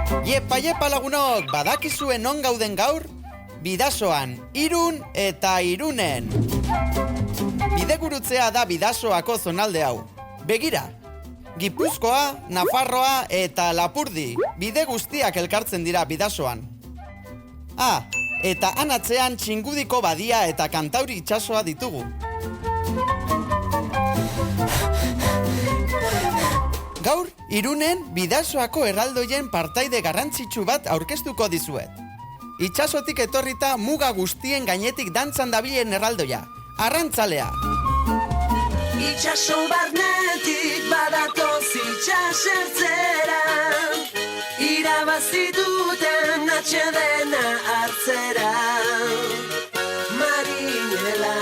Iepa lagunok, badakizuen non gauden gaur? Bidasoan, Irun eta Irunen. Bidegurutzea da Bidasoako zonalde hau. Begira, Gipuzkoa, Nafarroa eta Lapurdi, bide guztiak elkartzen dira Bidasoan. Eta anatzean Txingudiko badia eta Kantauri itsasoa ditugu. Gaur, Irunen Bidasoako erraldoien partaide garrantzitsu bat aurkeztuko dizuet. Itsasotik etorrita muga guztien gainetik dantzan dabilen erraldoia, arrantzalea. Itsaso barnetik badatoz itsasertzera, irabazi duten atsedena hartzera. Marinela.